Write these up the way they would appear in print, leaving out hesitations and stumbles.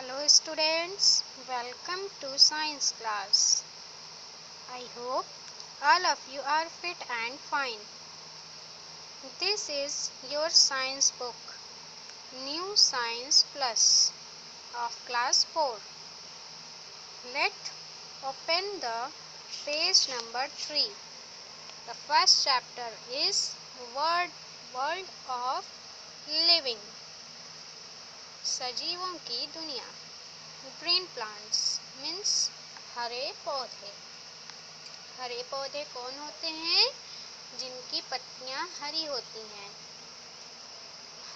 Hello students, welcome to science class. I hope all of you are fit and fine. This is your science book, New Science Plus of class 4. Let's open the page number 3. The first chapter is World of Living. सजीवों की दुनिया. Green plants means हरे पौधे. हरे पौधे कौन होते हैं? जिनकी पत्तियां हरी होती हैं.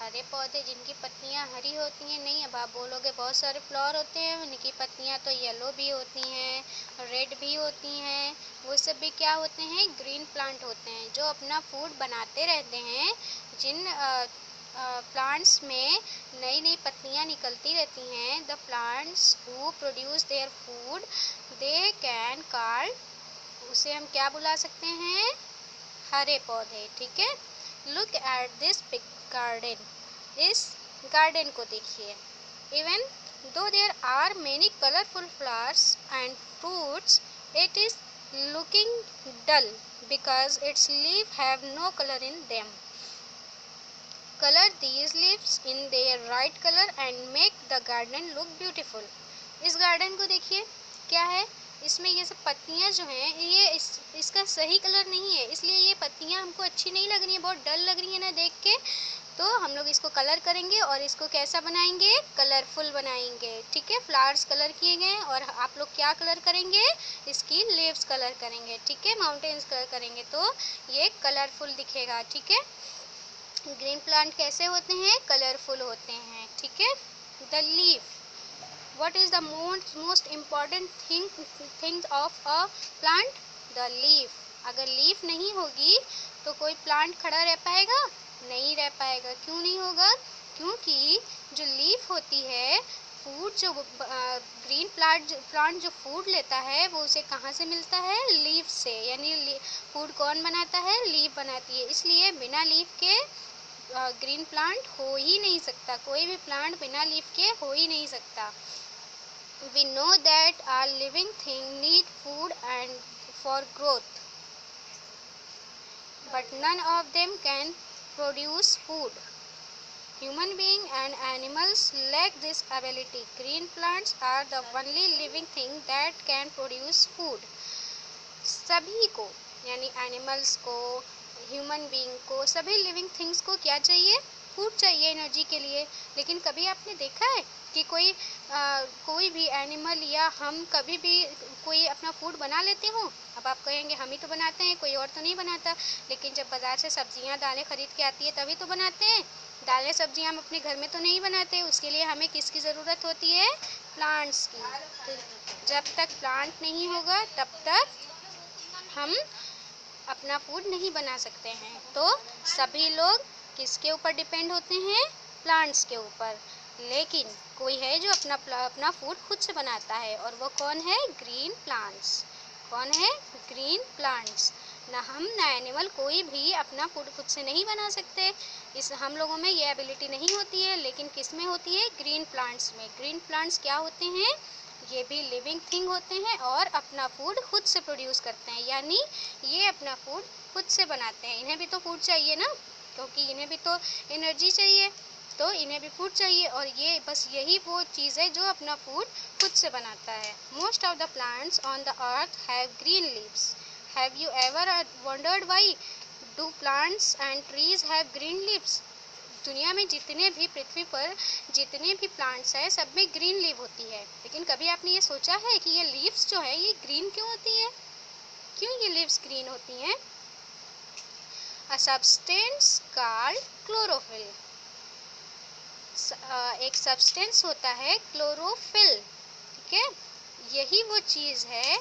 हरे पौधे जिनकी पत्तियां हरी होती हैं. नहीं, अब आप बोलोगे बहुत सारे फ्लावर होते हैं, उनकी पत्तियां तो येलो भी होती हैं, रेड भी होती हैं. वो सब भी क्या होते हैं? ग्रीन प्लांट होते हैं, जो अपना फूड बनाते रहते हैं. जिन प्लांट्स में नई नई पत्तियां निकलती रहती हैं. The plants who produce their food they can call, उसे हम क्या बुला सकते हैं? हरे पौधे. ठीक है. Look at this big garden. इस गार्डन को देखिए. Even though there are many colourful flowers and fruits, it is looking dull because its leaf have no colour in them. Color these leaves in their right color and make the garden look beautiful. इस garden को देखिए, क्या है इसमें? ये सब पत्तियां जो हैं, ये इसका सही कलर नहीं है, इसलिए ये पत्तियां हमको अच्छी नहीं लग रही हैं, बहुत डल लग रही है ना देख के. तो हम लोग इसको कलर करेंगे और इसको कैसा बनाएंगे? कलरफुल बनाएंगे. ठीक है. फ्लावर्स कलर किए गए और आप लोग क्या कलर करेंगे? इसकी लीव्स कलर करेंगे. ठीक है. माउंटेन्स कलर करेंगे तो ये कलरफुल दिखेगा. ठीक है. ग्रीन प्लांट कैसे होते हैं? कलरफुल होते हैं. ठीक है. The leaf. What is the most important thing of a plant? The leaf. अगर लीफ नहीं होगी तो कोई प्लांट खड़ा रह पाएगा? नहीं रह पाएगा. क्यों नहीं होगा? क्योंकि जो लीफ होती है, फूड जो ग्रीन प्लांट जो फूड लेता है वो उसे कहाँ से मिलता है? लीफ से. यानी फूड कौन बनाता है? लीफ बनाती है. इसलिए बिना लीफ के ग्रीन प्लांट हो ही नहीं सकता. कोई भी प्लांट बिना लीफ के हो ही नहीं सकता. We know that all living things need food and for growth, but none of them can produce food. Human beings and animals lack this ability. Green plants are the only living thing that can produce food. सभी को, यानी animals को, human being को, सभी living things को क्या चाहिए? Food चाहिए एनर्जी के लिए. लेकिन कभी आपने देखा है कि कोई भी एनिमल या हम कभी भी कोई अपना फूड बना लेते हो? अब आप कहेंगे हम ही तो बनाते हैं, कोई और तो नहीं बनाता. लेकिन जब बाज़ार से सब्जियां दालें खरीद के आती है तभी तो बनाते हैं. दालें सब्जियां हम अपने घर में तो नहीं बनाते. उसके लिए हमें किसकी ज़रूरत होती है? प्लांट्स की. तो जब तक प्लांट नहीं होगा तब तक हम अपना फूड नहीं बना सकते हैं. तो सभी लोग किसके ऊपर डिपेंड होते हैं? प्लांट्स के ऊपर. लेकिन कोई है जो अपना फूड खुद से बनाता है, और वो कौन है? Green plants. कौन है? Green plants. ना हम ना एनिमल कोई भी अपना फूड खुद से नहीं बना सकते. हम लोगों में ये एबिलिटी नहीं होती है. लेकिन किस में होती है? ग्रीन प्लांट्स में. ग्रीन प्लांट्स क्या होते हैं? ये भी लिविंग थिंग होते हैं और अपना फूड खुद से प्रोड्यूस करते हैं. यानी ये अपना फूड खुद से बनाते हैं. इन्हें भी तो फूड चाहिए ना, क्योंकि इन्हें भी तो एनर्जी चाहिए, तो इन्हें भी फूड चाहिए. और ये बस यही वो चीज़ है जो अपना फूड खुद से बनाता है. Most of the plants on the earth have green leaves. Have you ever wondered why do plants and trees have green leaves? दुनिया में जितने भी, पृथ्वी पर जितने भी प्लांट्स हैं, सब में ग्रीन लीव होती है. लेकिन कभी आपने ये सोचा है कि ये लीव्स जो है ये ग्रीन क्यों होती है? क्यों ये लीव्स ग्रीन होती हैं? अ सब्सटेंस कॉल्ड क्लोरोफिल. एक सब्सटेंस होता है क्लोरोफिल. ठीक है. यही वो चीज़ है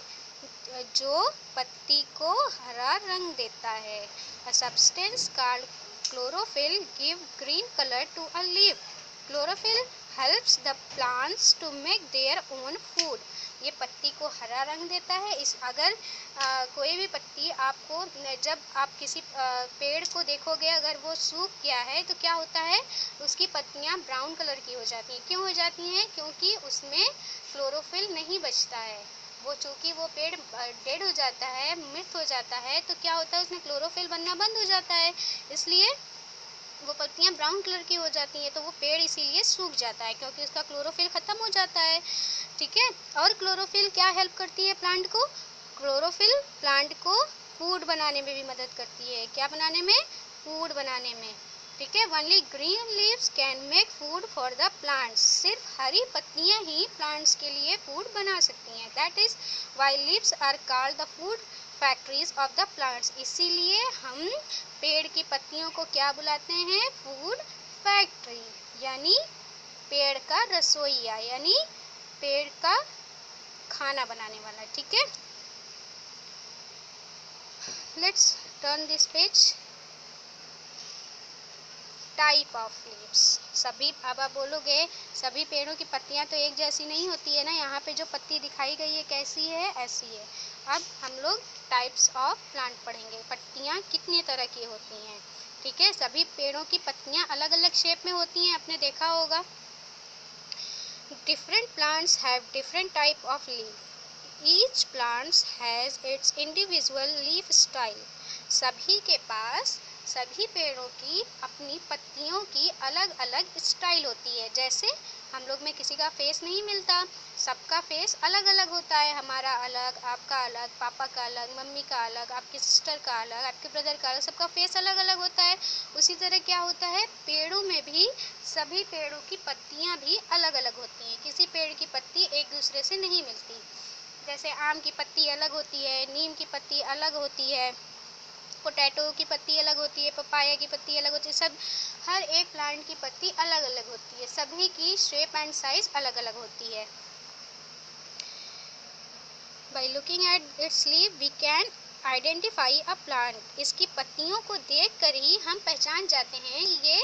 जो पत्ती को हरा रंग देता है. A substance called chlorophyll give green color to a leaf. Chlorophyll helps the plants to make their own food. ये पत्ती को हरा रंग देता है। इस अगर कोई भी पत्ती आपको, जब आप किसी पेड़ को देखोगे अगर वो सूख गया है तो क्या होता है, उसकी पत्तियां ब्राउन कलर की हो जाती हैं। क्यों हो जाती हैं? क्योंकि उसमें क्लोरोफिल नहीं बचता है। वो चूँकि वो पेड़ डेड हो जाता है, मृत हो जाता है, तो क्या होता है, उसमें क्लोरोफिल बनना बंद हो जाता है, इसलिए वो पत्तियां ब्राउन कलर की हो जाती हैं। तो वो पेड़ इसीलिए सूख जाता है, क्योंकि उसका क्लोरोफिल ख़त्म हो जाता है। ठीक है। और क्लोरोफिल क्या हेल्प करती है प्लांट को? क्लोरोफिल प्लांट को फूड बनाने में भी मदद करती है। क्या बनाने में? फूड बनाने में। ठीक है। Only green leaves can make food for the plants. सिर्फ हरी पत्तियां ही प्लांट्स के लिए फूड बना सकती हैं। That is why leaves are called the food factories of the plants. इसीलिए हम पेड़ की पत्तियों को क्या बुलाते हैं? फूड फैक्ट्री, यानी पेड़ का रसोइया, यानी पेड़ का खाना बनाने वाला। ठीक है। Let's turn this page. Type of leaves. सभी, अब आप बोलोगे सभी पेड़ों की पत्तियां तो एक जैसी नहीं होती है ना। यहाँ पे जो पत्ती दिखाई गई है कैसी है? ऐसी है। अब हम लोग टाइप्स ऑफ प्लांट पढ़ेंगे। पत्तियां कितने तरह की होती हैं? ठीक है। सभी पेड़ों की पत्तियां अलग अलग शेप में होती हैं, आपने देखा होगा। Different plants have different type of leaf. Each plants has its individual leaf style. सभी के पास, सभी पेड़ों की अपनी पत्तियों की अलग अलग स्टाइल होती है। जैसे हम लोग में किसी का फेस नहीं मिलता, सबका फेस अलग अलग होता है। हमारा अलग, आपका अलग, पापा का अलग, मम्मी का अलग, आपकी सिस्टर का अलग, आपके ब्रदर का अलग, सबका फेस अलग अलग होता है। उसी तरह क्या होता है, पेड़ों में भी सभी पेड़ों की पत्तियां भी अलग अलग होती हैं। किसी पेड़ की पत्ती एक दूसरे से नहीं मिलती। जैसे आम की पत्ती अलग होती है, नीम की पत्ती अलग होती है, पोटैटो की पत्ती अलग होती है, पपाया की पत्ती अलग होती है। सब, हर एक प्लांट की पत्ती अलग अलग होती है। सभी की शेप एंड साइज अलग अलग होती है। By looking at its leaf we can identify a plant. इसकी पत्तियों को देखकर ही हम पहचान जाते हैं ये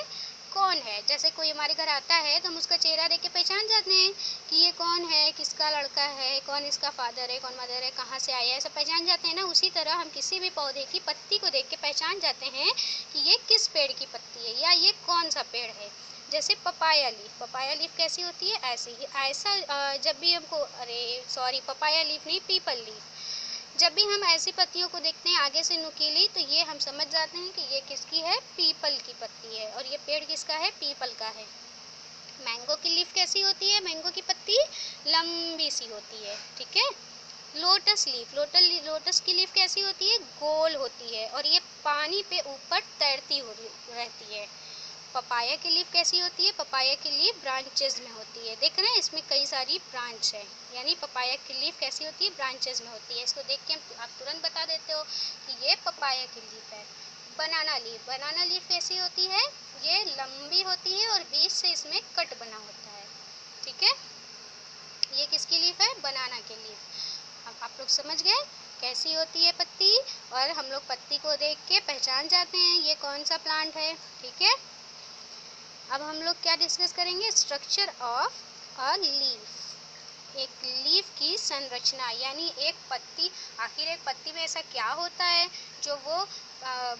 कौन है। जैसे कोई हमारे घर आता है तो हम उसका चेहरा देख के पहचान जाते हैं कि ये कौन है, किसका लड़का है, कौन इसका फादर है, कौन मदर है, कहाँ से आया है, सब पहचान जाते हैं ना। उसी तरह हम किसी भी पौधे की पत्ती को देख के पहचान जाते हैं कि ये किस पेड़ की पत्ती है या ये कौन सा पेड़ है। जैसे पपाया लीफ। पपाया लीफ कैसी होती है? ऐसे ही। ऐसा जब भी हमको, पपाया लीफ नहीं, पीपल लीफ। जब भी हम ऐसी पत्तियों को देखते हैं आगे से नुकीली, तो ये हम समझ जाते हैं कि ये किसकी है? पीपल की पत्ती है। और ये पेड़ किसका है? पीपल का है। मैंगो की लीफ कैसी होती है? मैंगो की पत्ती लंबी सी होती है। ठीक है। Lotus leaf. लोटस की लीफ कैसी होती है? गोल होती है और ये पानी पे ऊपर तैरती रहती है। पपाया की लीफ कैसी होती है? पपाया की लीफ ब्रांचेज में होती है। देख रहे हैं इसमें कई सारी ब्रांच है, यानी पपाया की लीफ कैसी होती है? ब्रांचेज में होती है। इसको देख के आप तुरंत बता देते हो कि ये पपाया की लीफ है। Banana leaf. बनाना लीफ कैसी होती है? ये लंबी होती है और बीच से इसमें कट बना होता है। ठीक है। ये किसकी लीफ है? बनाना की लीफ। अब आप लोग समझ गए कैसी होती है पत्ती, और हम लोग पत्ती को देख के पहचान जाते हैं ये कौन सा प्लांट है। ठीक है। अब हम लोग क्या डिस्कस करेंगे? Structure of a leaf. एक लीफ की संरचना, यानी एक पत्ती, आखिर एक पत्ती में ऐसा क्या होता है जो वो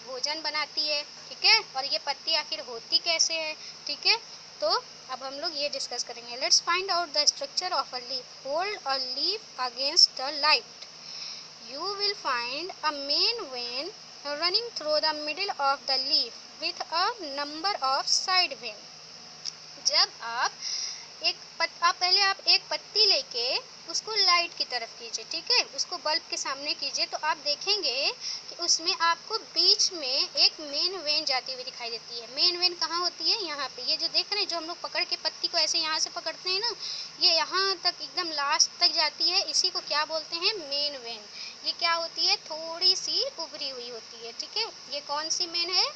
भोजन बनाती है। ठीक है। और ये पत्ती आखिर होती कैसे है। ठीक है। तो अब हम लोग ये डिस्कस करेंगे। Let's find out the structure of a leaf. Hold a leaf against the light. You will find a main vein running through the middle of the leaf with a number of side vein. जब आप एक पत्ती लेके उसको light की तरफ कीजिए। ठीक है। उसको बल्ब के सामने कीजिए तो आप देखेंगे कि उसमें आपको बीच में एक मेन वेन जाती हुई दिखाई देती है। मेन वेन कहाँ होती है? यहाँ पे। ये जो देख रहे हैं, जो हम लोग पकड़ के पत्ती को ऐसे यहाँ से पकड़ते हैं ना, ये यहाँ तक एकदम लास्ट तक जाती है। इसी को क्या बोलते हैं? Main vein. ये क्या होती है? थोड़ी सी उभरी हुई होती है। ठीक है। ये कौन सी वेन है?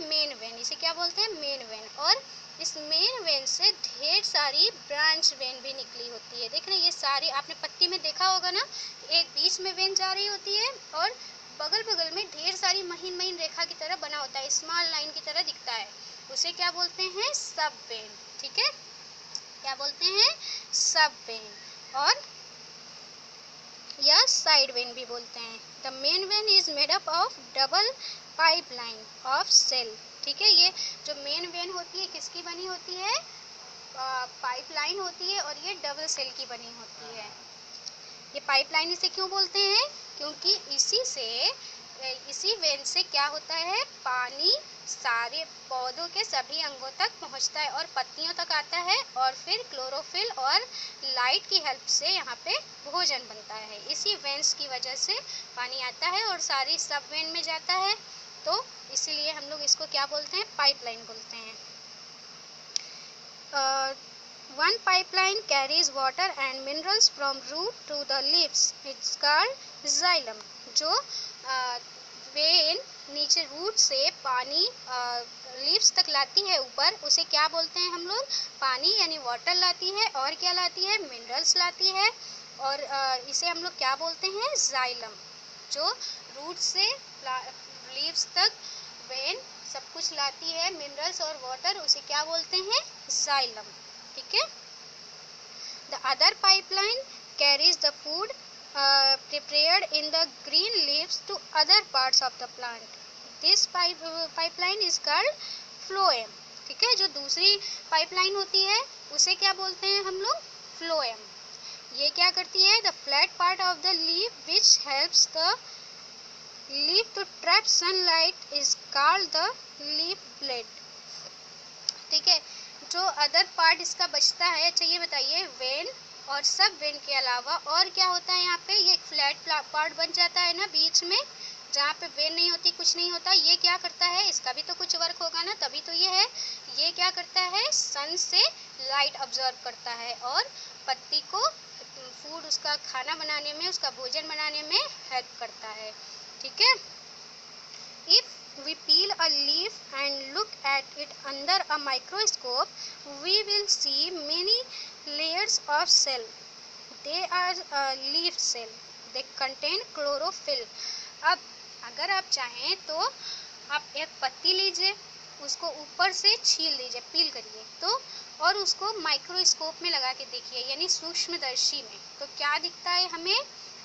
Main vein. इसे क्या बोलते हैं? Main vein. और इस मेन वेन से ढेर सारी ब्रांच वेन भी निकली होती है। देख रहे हैं, ये सारी आपने पत्ती में देखा होगा ना, एक बीच में वेन जा रही होती है और बगल बगल में ढेर सारी महीन महीन रेखा की तरह बना होता है, स्मॉल लाइन की तरह दिखता है। उसे क्या बोलते हैं? सब वेन। ठीक है। क्या बोलते हैं, सब वेन, और या साइड वेन भी बोलते हैं। The main vein is made up of double pipeline of cell. ठीक है, ये जो मेन वेन होती है किसकी बनी होती है, पाइपलाइन होती है, और ये डबल सेल की बनी होती है। ये पाइपलाइन इसे क्यों बोलते हैं, क्योंकि इसी वेन से क्या होता है, पानी सारे पौधों के सभी अंगों तक पहुंचता है और पत्तियों तक आता है, और फिर क्लोरोफिल और लाइट की हेल्प से यहाँ पे भोजन बनता है। इसी वेन्स की वजह से पानी आता है और सारी सब वेन में जाता है, तो इसीलिए हम लोग इसको क्या बोलते हैं, पाइपलाइन बोलते हैं। One pipeline carries water and minerals from root to the leaves. It's called xylem. जो वेन नीचे रूट से पानी लीव्स तक लाती है ऊपर, उसे क्या बोलते हैं हम लोग, पानी यानी वाटर लाती है, और क्या लाती है, मिनरल्स लाती है, और इसे हम लोग क्या बोलते हैं, जाइलम। जो रूट से लीव्स तक वेन सब कुछ लाती है, मिनरल्स और वाटर, उसे क्या बोलते हैं, जाइलम। ठीक है। The other pipeline carries the food prepared in the green leaves to other parts of the plant. This pipeline is called phloem. ठीक है, जो दूसरी पाइपलाइन होती है उसे क्या बोलते हैं हम लोग, phloem. ये क्या करती है, the flat part of the leaf which helps the leaf to trap sunlight is called the leaf blade. ठीक है, जो अदर पार्ट इसका बचता है, अच्छा ये बताइए, वेन और सब वेन के अलावा और क्या होता है यहाँ पे, ये एक फ्लैट पार्ट बन जाता है ना बीच में, जहाँ पे वेन नहीं होती, कुछ नहीं होता, ये क्या करता है, इसका भी तो कुछ वर्क होगा ना, तभी तो ये है। ये क्या करता है, सन से लाइट ऑब्जर्व करता है और पत्ती को फूड, उसका खाना बनाने में, उसका भोजन बनाने में हेल्प करता है। ठीक है। If we peel a leaf and look at it under a microscope, we will see many layers of cell. They are leaf cell. They contain chlorophyll. अब अगर आप चाहें तो आप एक पत्ती लीजिए, उसको ऊपर से छील लीजिए, पील करिए, तो और उसको माइक्रोस्कोप में लगा के देखिए, यानी सूक्ष्मदर्शी में, तो क्या दिखता है हमें,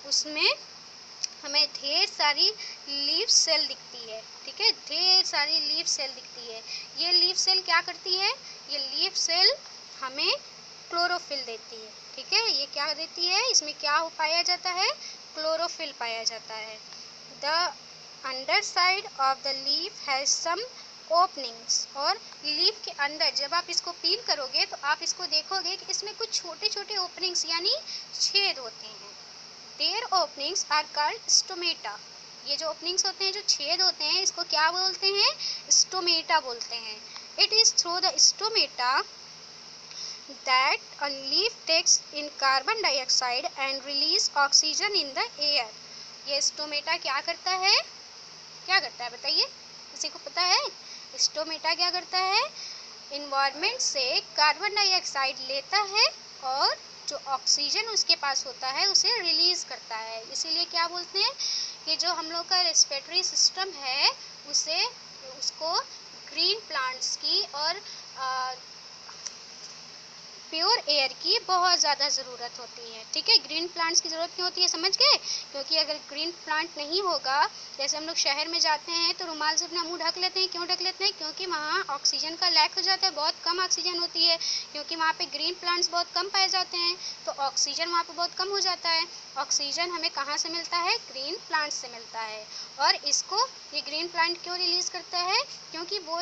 उसमें हमें ढेर सारी लीफ सेल दिखती है। ठीक है, ढेर सारी लीफ सेल दिखती है। ये लीफ सेल क्या करती है, ये लीफ सेल हमें क्लोरोफिल देती है। ठीक है, ये क्या देती है, इसमें क्या पाया जाता है, क्लोरोफिल पाया जाता है। The underside of the leaf has some openings, और लीफ के अंदर जब आप इसको पील करोगे तो आप इसको देखोगे कि इसमें कुछ छोटे छोटे ओपनिंग्स यानी छेद होते हैं। Their openings are called stomata. ये जो ओपनिंग्स होते हैं, जो छेद होते हैं, इसको क्या बोलते हैं, स्टोमेटा बोलते हैं। It is through the stomata that a leaf takes in carbon dioxide and release oxygen in the air. ये स्टोमेटा क्या करता है, बताइए, किसी को पता है, स्टोमेटा क्या करता है, इन्वायरमेंट से कार्बन डाइऑक्साइड लेता है और जो ऑक्सीजन उसके पास होता है उसे रिलीज करता है। इसीलिए क्या बोलते हैं कि जो हम लोग का रेस्पिरेटरी सिस्टम है उसको ग्रीन प्लांट्स की और प्योर एयर की बहुत ज़्यादा ज़रूरत होती है। ठीक है, ग्रीन प्लांट्स की ज़रूरत क्यों होती है, समझ गए, क्योंकि अगर ग्रीन प्लांट नहीं होगा, जैसे हम लोग शहर में जाते हैं तो रुमाल से अपना मुंह ढक लेते हैं, क्यों ढक लेते हैं, क्योंकि वहाँ ऑक्सीजन का लैक हो जाता है, बहुत कम ऑक्सीजन होती है, क्योंकि वहाँ पे ग्रीन प्लांट्स बहुत कम पाए जाते हैं, तो ऑक्सीजन वहाँ पे बहुत कम हो जाता है। ऑक्सीजन हमें कहाँ से मिलता है, ग्रीन प्लांट से मिलता है, और इसको ये ग्रीन प्लांट क्यों रिलीज़ करता है, क्योंकि वो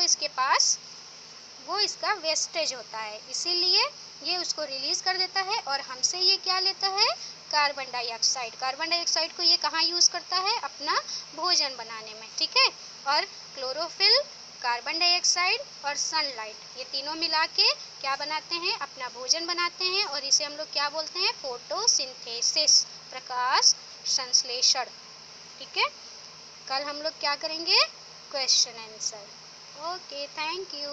इसका वेस्टेज होता है, इसीलिए ये उसको रिलीज कर देता है, और हमसे ये क्या लेता है, कार्बन डाइऑक्साइड। कार्बन डाइऑक्साइड को ये कहाँ यूज़ करता है, अपना भोजन बनाने में। ठीक है, और क्लोरोफिल, कार्बन डाइऑक्साइड और सनलाइट, ये तीनों मिला के क्या बनाते हैं, अपना भोजन बनाते हैं, और इसे हम लोग क्या बोलते हैं, फोटोसिंथेसिस, प्रकाश संश्लेषण। ठीक है, कल हम लोग क्या करेंगे, question answer. Okay, thank you.